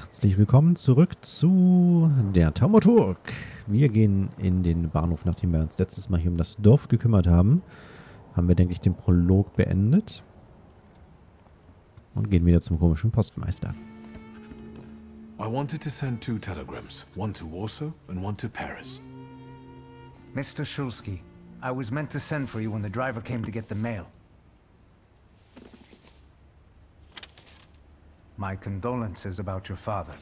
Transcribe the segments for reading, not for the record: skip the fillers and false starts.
Herzlich willkommen zurück zu der Thaumaturge. Wir gehen in den Bahnhof, nachdem wir uns letztes Mal hier um das Dorf gekümmert haben. Haben wir, denke ich, den Prolog beendet. Und gehen wieder zum komischen Postmeister. I wanted to send 2 telegrams, one to Warsaw and one to Paris. Mr. Shulsky, I was meant to send for you when the driver came to get the mail. My condolences about your father.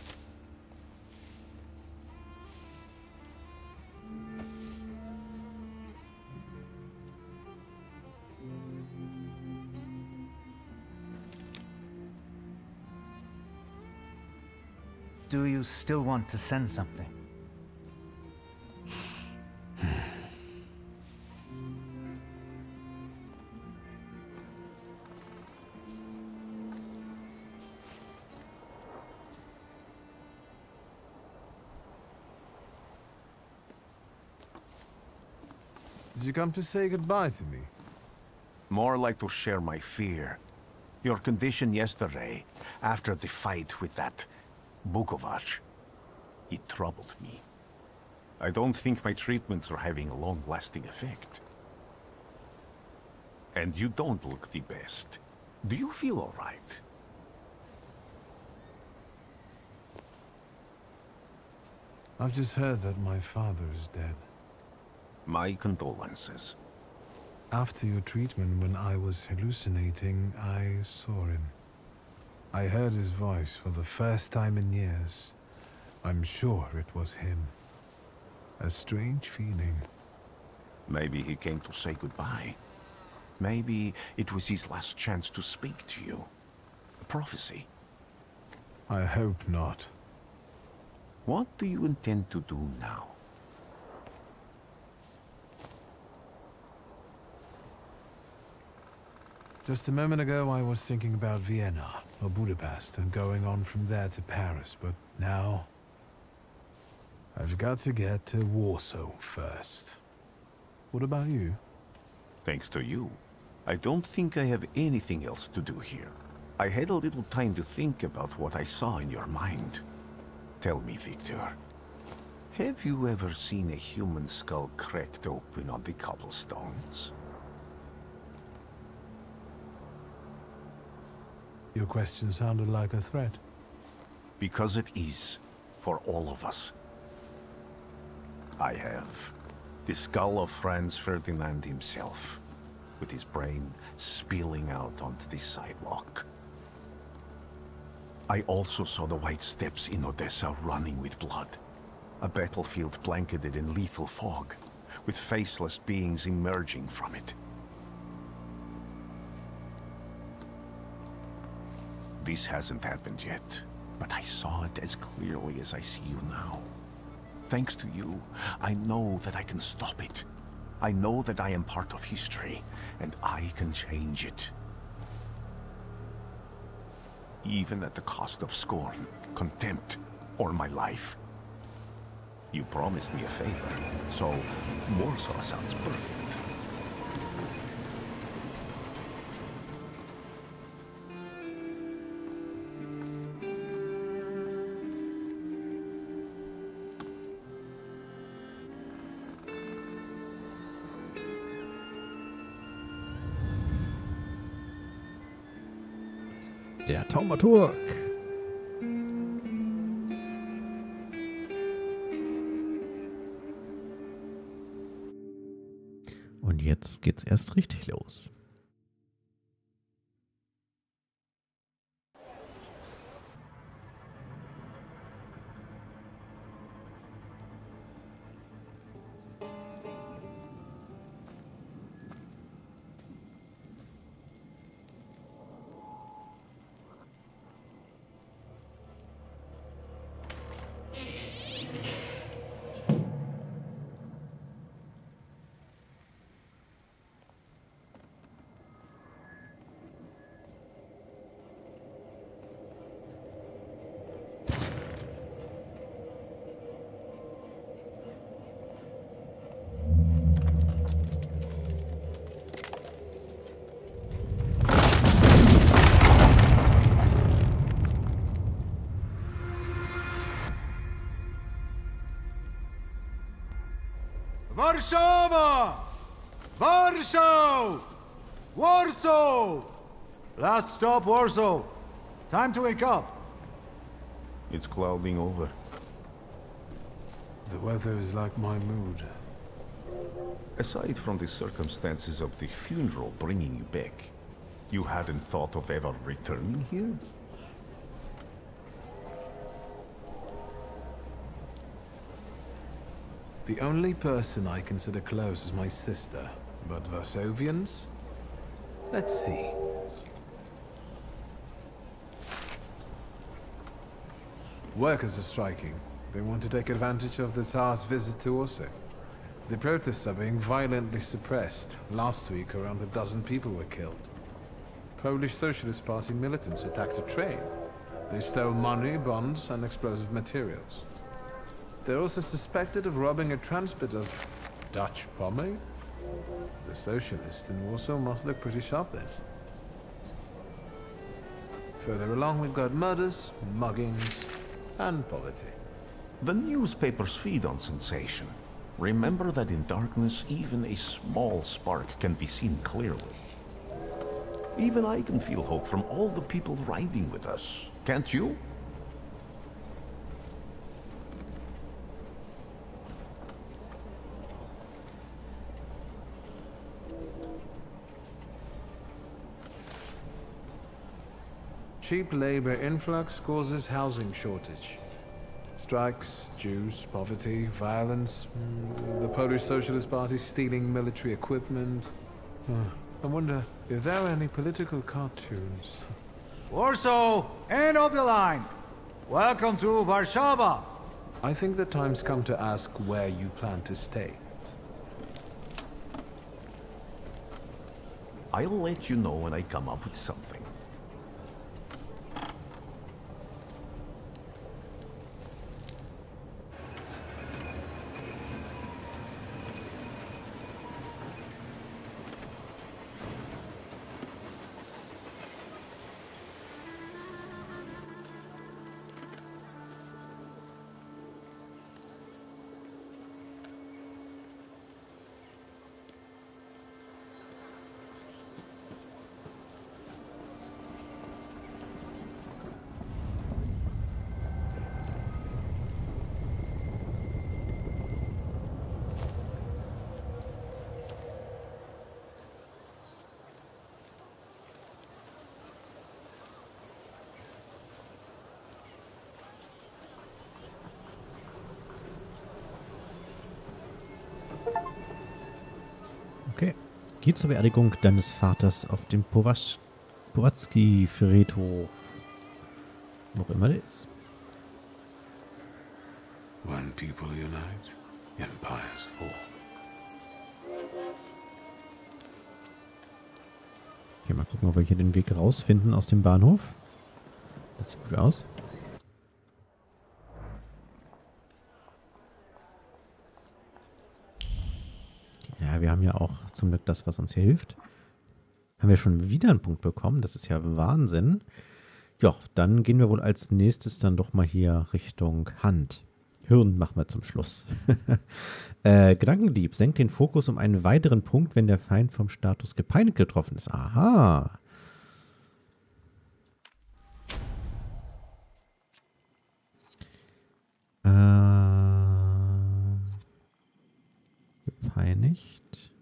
Do you still want to send something? Did you come to say goodbye to me? More like to share my fear. Your condition yesterday, after the fight with that Bukovac, it troubled me. I don't think my treatments are having a long-lasting effect. And you don't look the best. Do you feel all right? I've just heard that my father is dead. My condolences. After your treatment, when I was hallucinating, I saw him. I heard his voice for the first time in years. I'm sure it was him. A strange feeling. Maybe he came to say goodbye. Maybe it was his last chance to speak to you. A prophecy. I hope not. What do you intend to do now? Just a moment ago, I was thinking about Vienna or Budapest and going on from there to Paris, but now I've got to get to Warsaw first. What about you? Thanks to you, I don't think I have anything else to do here. I had a little time to think about what I saw in your mind. Tell me, Victor, have you ever seen a human skull cracked open on the cobblestones? Your question sounded like a threat. Because it is, for all of us. I have the skull of Franz Ferdinand himself, with his brain spilling out onto the sidewalk. I also saw the white steps in Odessa running with blood. A battlefield blanketed in lethal fog, with faceless beings emerging from it. This hasn't happened yet, but I saw it as clearly as I see you now. Thanks to you, I know that I can stop it. I know that I am part of history, and I can change it. Even at the cost of scorn, contempt, or my life. You promised me a favor, so Warsaw sounds perfect. Der Thaumaturge. Und jetzt geht's erst richtig los. Warschau! Warschau! Warsaw! Last stop, Warsaw. Time to wake up. It's clouding over. The weather is like my mood. Aside from the circumstances of the funeral bringing you back, you hadn't thought of ever returning here? The only person I consider close is my sister, but Varsovians? Let's see. Workers are striking. They want to take advantage of the Tsar's visit to Warsaw. The protests are being violently suppressed. Last week, around a dozen people were killed. Polish Socialist Party militants attacked a train. They stole money, bonds, and explosive materials. They're also suspected of robbing a transport of Dutch pomade. The socialists in Warsaw must look pretty sharp then. Further along, we've got murders, muggings, and poverty. The newspapers feed on sensation. Remember that in darkness, even a small spark can be seen clearly. Even I can feel hope from all the people riding with us. Can't you? Cheap labor influx causes housing shortage. Strikes, Jews, poverty, violence, the Polish Socialist Party stealing military equipment. I wonder if there are any political cartoons. Warsaw, end of the line. Welcome to Warschau. I think the time's come to ask where you plan to stay. I'll let you know when I come up with something. Okay. Geht zur Beerdigung deines Vaters auf dem Powązki-Friedhof. Wo auch immer der ist. When people unite, empires fall. Okay, mal gucken, ob wir hier den Weg rausfinden aus dem Bahnhof. Das sieht gut aus. Ja, wir haben ja auch zum Glück das, was uns hier hilft. Haben wir schon wieder einen Punkt bekommen. Das ist ja Wahnsinn. Ja, dann gehen wir wohl als nächstes dann doch mal hier Richtung Hand. Hirn machen wir zum Schluss. Gedankendieb senkt den Fokus um einen weiteren Punkt, wenn der Feind vom Status gepeinigt getroffen ist. Aha. Gepeinigt.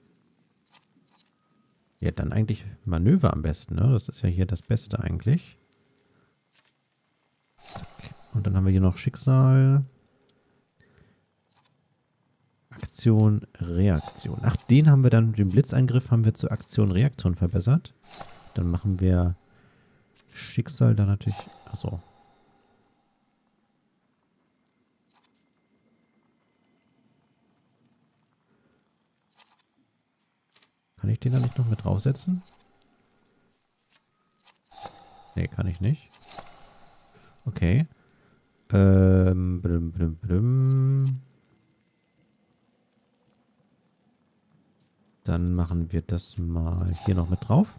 Ja, dann eigentlich Manöver am besten, ne? Das ist ja hier das Beste eigentlich. Zack. Und dann haben wir hier noch Schicksal. Aktion, Reaktion. Ach, den haben wir dann, den Blitzangriff haben wir zur Aktion, Reaktion verbessert. Dann machen wir Schicksal dann natürlich, achso. Kann ich den da nicht noch mit draufsetzen? Nee, kann ich nicht. Okay. Dann machen wir das mal hier noch mit drauf.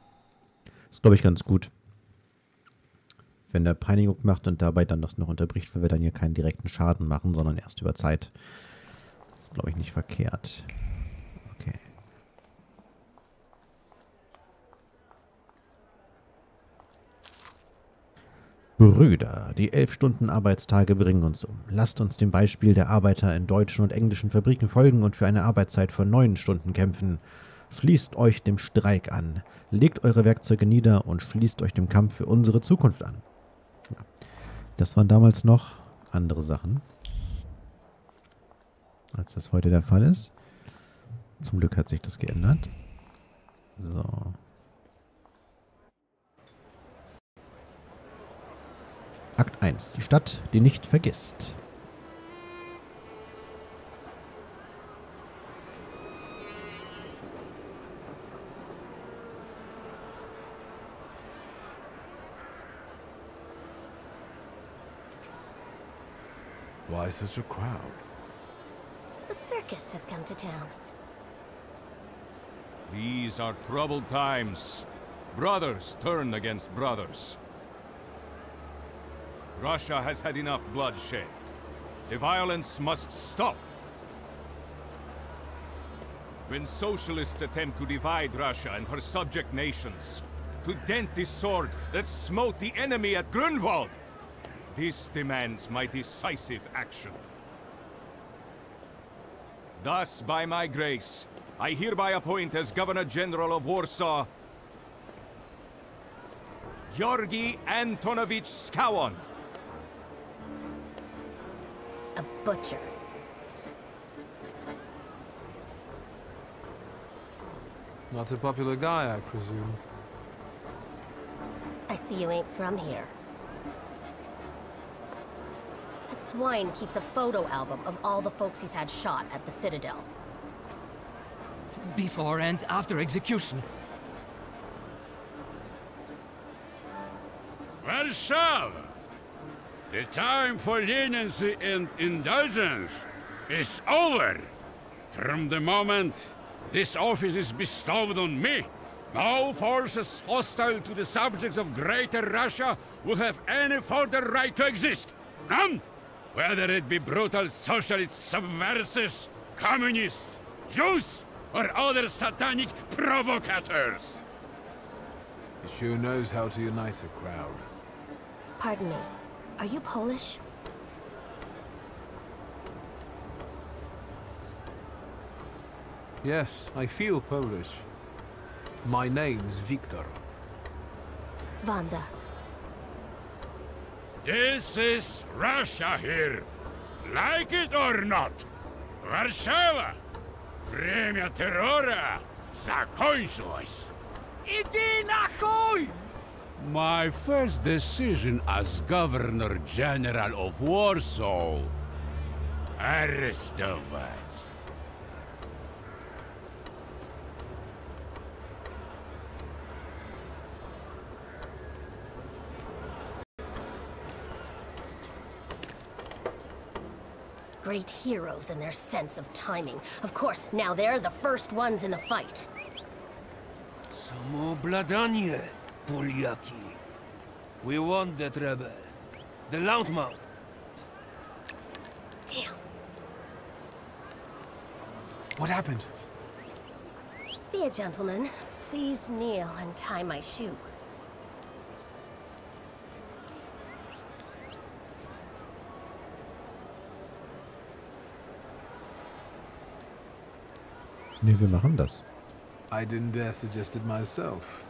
Ist, glaube ich, ganz gut. Wenn der Peinigung macht und dabei dann das noch unterbricht, weil wir dann hier keinen direkten Schaden machen, sondern erst über Zeit. Ist, glaube ich, nicht verkehrt. Okay. Brüder, die 11 Stunden Arbeitstage bringen uns um. Lasst uns dem Beispiel der Arbeiter in deutschen und englischen Fabriken folgen und für eine Arbeitszeit von 9 Stunden kämpfen. Schließt euch dem Streik an, legt eure Werkzeuge nieder und schließt euch dem Kampf für unsere Zukunft an. Ja. Das waren damals noch andere Sachen, als das heute der Fall ist. Zum Glück hat sich das geändert. So. Akt 1. Die Stadt, die nicht vergisst. Why such a crowd? The circus has come to town. These are troubled times. Brothers turn against brothers. Russia has had enough bloodshed. The violence must stop. When socialists attempt to divide Russia and her subject nations, to dent the sword that smote the enemy at Grunwald, this demands my decisive action. Thus, by my grace, I hereby appoint as Governor-General of Warsaw, Georgi Antonovich Skowon. A butcher. Not a popular guy, I presume. I see you ain't from here. That swine keeps a photo album of all the folks he's had shot at the Citadel. Before and after execution. Warschau! The time for leniency and indulgence is over. From the moment this office is bestowed on me, no forces hostile to the subjects of Greater Russia will have any further right to exist. None! Whether it be brutal socialist subversives, communists, Jews, or other satanic provocators. He sure knows how to unite a crowd. Pardon me. Are you Polish? Yes, I feel Polish. My name's Victor. Wanda. This is Russia here. Like it or not. Warszawa! Время террора закончилось. Иди нахуй! My first decision as Governor-General of Warsaw. Arrestować. Great heroes in their sense of timing. Of course, now they're the first ones in the fight. Samoobladanie, Poliaki. We want that rebel. The Loudmouth. Damn. What happened? Be a gentleman. Please kneel and tie my shoe. Nee, wir machen das. I didn't dare suggest it myself.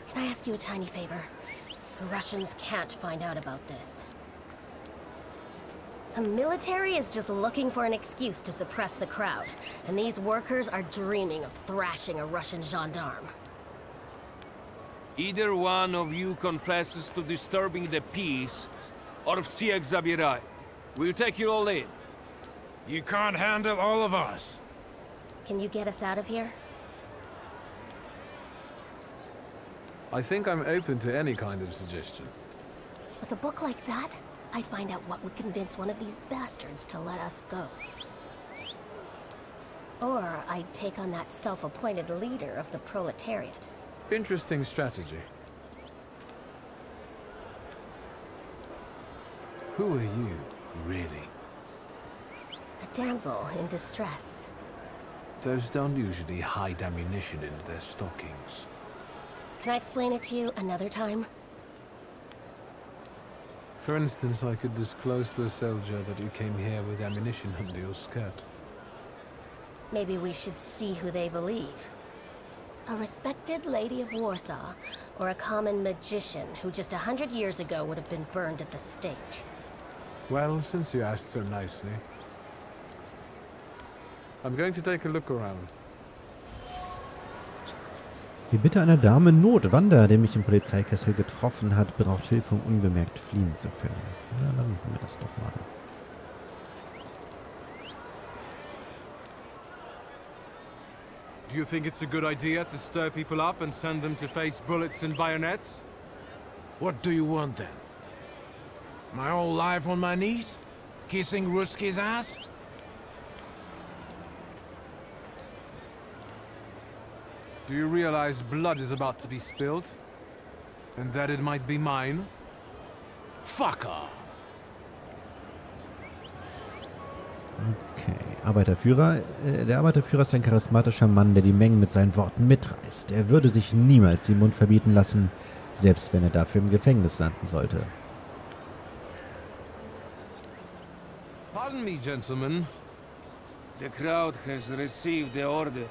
Can I ask you a tiny favor? The Russians can't find out about this. The military is just looking for an excuse to suppress the crowd, and these workers are dreaming of thrashing a Russian gendarme. Either one of you confesses to disturbing the peace, or всех забирай. We'll take you all in. You can't handle all of us. Can you get us out of here? I think I'm open to any kind of suggestion. With a book like that, I'd find out what would convince one of these bastards to let us go. Or I'd take on that self-appointed leader of the proletariat. Interesting strategy. Who are you, really? A damsel in distress. Those don't usually hide ammunition in their stockings. Can I explain it to you another time? For instance, I could disclose to a soldier that you came here with ammunition under your skirt. Maybe we should see who they believe. A respected lady of Warsaw, or a common magician who just 100 years ago would have been burned at the stake. Well, since you asked so nicely, I'm going to take a look around. Die Bitte einer Dame in Not. Wanda, der mich im Polizeikessel getroffen hat, braucht Hilfe, um unbemerkt fliehen zu können. Na, dann machen wir das doch mal. Do you think it's a good idea to stir people up and send them to face bullets and bayonets? What do you want then? My whole life on my knees? Kissing Ruski's ass? Do you realize blood is about to be spilled? And that it might be mine? Fuck off! Okay, Arbeiterführer. Der Arbeiterführer ist ein charismatischer Mann, der die Mengen mit seinen Worten mitreißt. Er würde sich niemals den Mund verbieten lassen, selbst wenn er dafür im Gefängnis landen sollte. Pardon me, gentlemen. The crowd has received the order.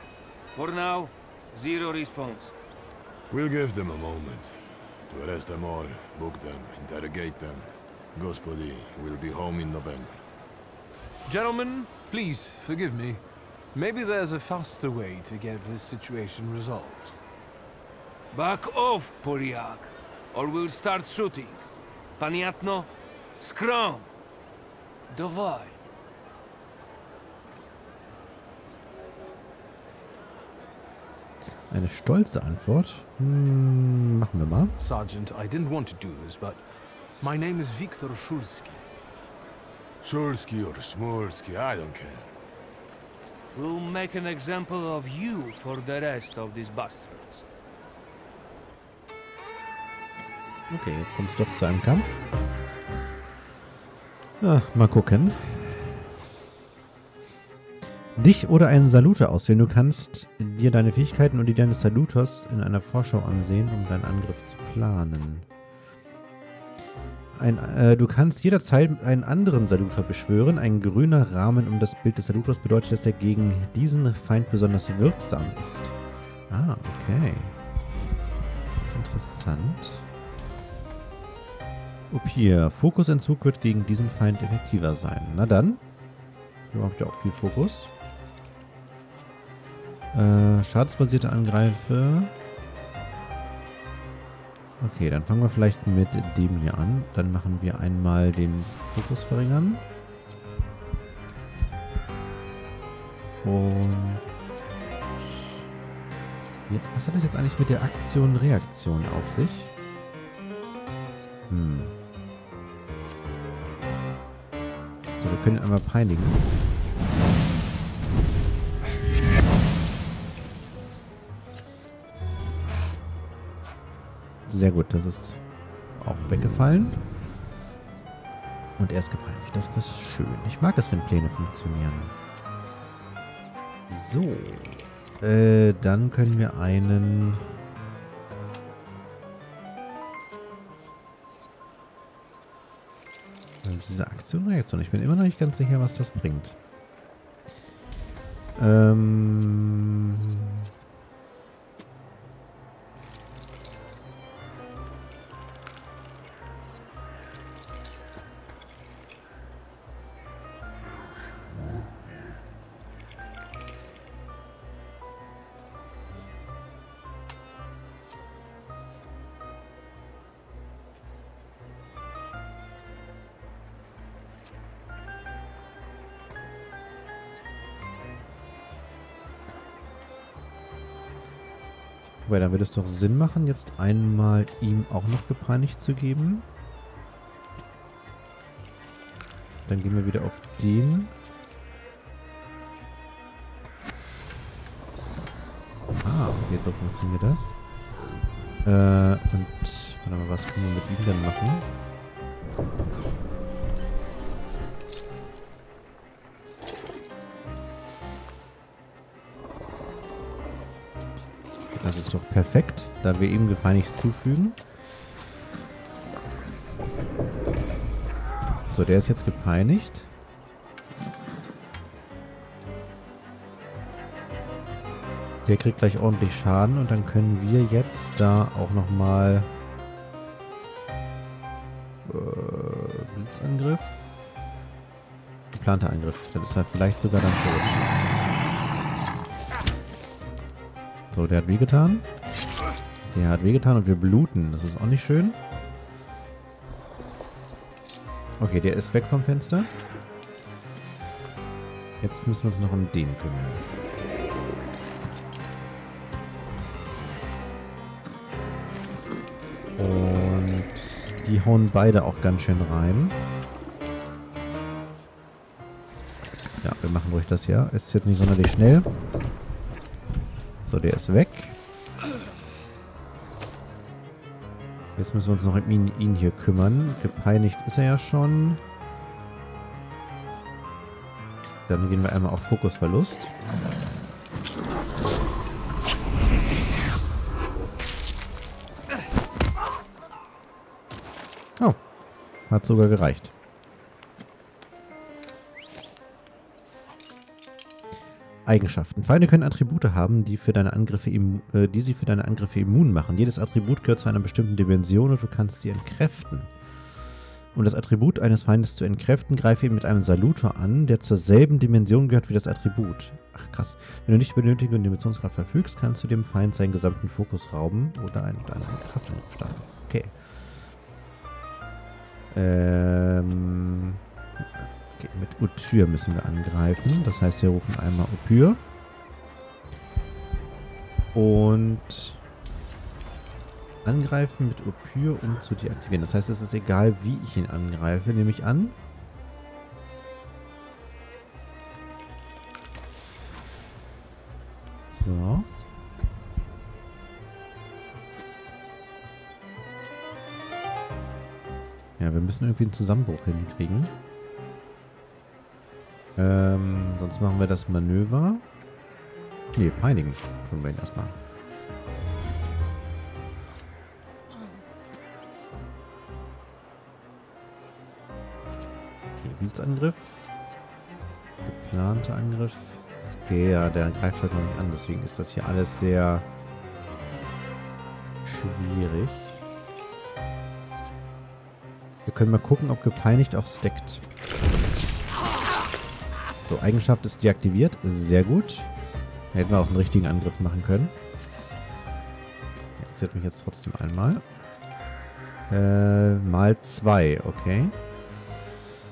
For now, zero response. We'll give them a moment. To arrest them all, book them, interrogate them. Gospodi will be home in November. Gentlemen, please, forgive me. Maybe there's a faster way to get this situation resolved. Back off, Poliak, or we'll start shooting. Paniatno, scrum! Dawaj. Eine stolze Antwort. Machen wir mal. Sergeant, I didn't want to do this, but my name is Viktor Szulski. Szulski or Smolski, I don't care. We'll make an example of you for the rest of these bastards. Okay, jetzt kommt es doch zu einem Kampf. Mal gucken. Dich oder einen Saluter auswählen. Du kannst dir deine Fähigkeiten und die deines Saluters in einer Vorschau ansehen, um deinen Angriff zu planen. Du kannst jederzeit einen anderen Saluter beschwören. Ein grüner Rahmen um das Bild des Saluters bedeutet, dass er gegen diesen Feind besonders wirksam ist. Ah, okay. Das ist interessant. Ob hier Fokusentzug wird gegen diesen Feind effektiver sein. Na dann. Hier habt ihr auch viel Fokus. Schadensbasierte Angreife. Okay, dann fangen wir vielleicht mit dem hier an. Dann machen wir einmal den Fokus verringern. Und was hat das jetzt eigentlich mit der Aktion-Reaktion auf sich? So, wir können ihn einmal peinigen. Sehr gut, das ist auch weggefallen. Und er ist gepeinigt. Das ist schön. Ich mag es, wenn Pläne funktionieren. So. Dann können wir einen... Diese Aktion-Reaktion. Ich bin immer noch nicht ganz sicher, was das bringt. Weil dann würde es doch Sinn machen, jetzt einmal ihm auch noch gepeinigt zu geben. Dann gehen wir wieder auf den. Ah, okay, so funktioniert das. Und, warte mal, was können wir mit ihm denn machen? Das ist doch perfekt, da wir ihm gepeinigt zufügen. So, der ist jetzt gepeinigt. Der kriegt gleich ordentlich Schaden und dann können wir jetzt da auch nochmal Blitzangriff. Geplanter Angriff. Dann ist er vielleicht sogar dann tot. So, der hat wehgetan. Der hat wehgetan und wir bluten. Das ist auch nicht schön. Okay, der ist weg vom Fenster. Jetzt müssen wir uns noch um den kümmern. Und die hauen beide auch ganz schön rein. Ja, wir machen ruhig das hier. Ist jetzt nicht sonderlich schnell. So, der ist weg. Jetzt müssen wir uns noch um ihn hier kümmern. Gepeinigt ist er ja schon. Dann gehen wir einmal auf Fokusverlust. Oh, hat sogar gereicht. Eigenschaften. Feinde können Attribute haben, die sie für deine Angriffe immun machen. Jedes Attribut gehört zu einer bestimmten Dimension und du kannst sie entkräften. Um das Attribut eines Feindes zu entkräften, greife ihn mit einem Salutor an, der zur selben Dimension gehört wie das Attribut. Ach krass. Wenn du nicht über die nötige Dimensionskraft verfügst, kannst du dem Feind seinen gesamten Fokus rauben oder einen Kraftangriff starten. Okay. Okay, mit Outure müssen wir angreifen. Das heißt, wir rufen einmal Outure. Und angreifen mit Outure, um zu deaktivieren. Das heißt, es ist egal, wie ich ihn angreife, nehme ich an. So. Ja, wir müssen irgendwie einen Zusammenbruch hinkriegen. Sonst machen wir das Manöver. Ne, peinigen. Tun wir ihn erstmal. Okay, Blitzangriff. Geplanter Angriff. Okay, ja, der greift halt noch nicht an. Deswegen ist das hier alles sehr schwierig. Wir können mal gucken, ob gepeinigt auch stackt. So, Eigenschaft ist deaktiviert. Sehr gut. Da hätten wir auch einen richtigen Angriff machen können. Ich setze mich jetzt trotzdem einmal. Mal 2, okay.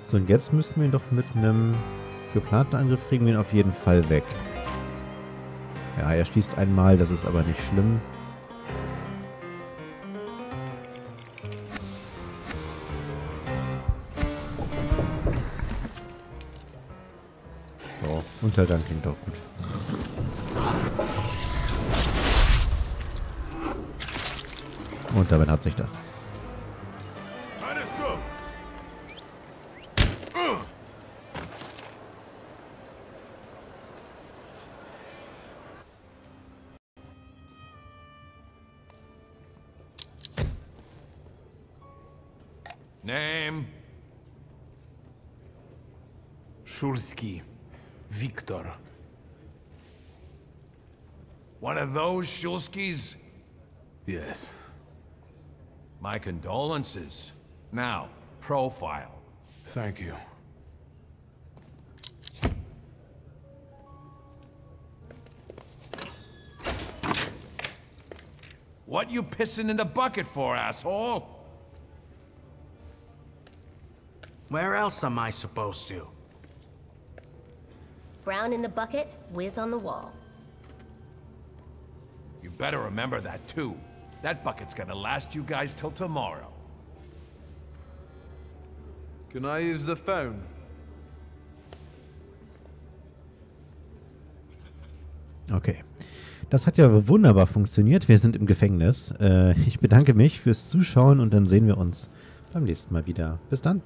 So, und jetzt müssten wir ihn doch mit einem geplanten Angriff kriegen wir ihn auf jeden Fall weg. Ja, er schießt einmal, das ist aber nicht schlimm. So, Untergang klingt doch gut. Und damit hat sich das. Name? Szulski. Victor. One of those Szulskis? Yes. My condolences. Now, profile. Thank you. What you pissing in the bucket for, asshole? Where else am I supposed to? Brown in the bucket, whiz on the wall. You better remember that, too. That bucket's gonna last you guys till tomorrow. Can I use the phone? Okay. Das hat ja wunderbar funktioniert. Wir sind im Gefängnis. Ich bedanke mich fürs Zuschauen und dann sehen wir uns beim nächsten Mal wieder. Bis dann.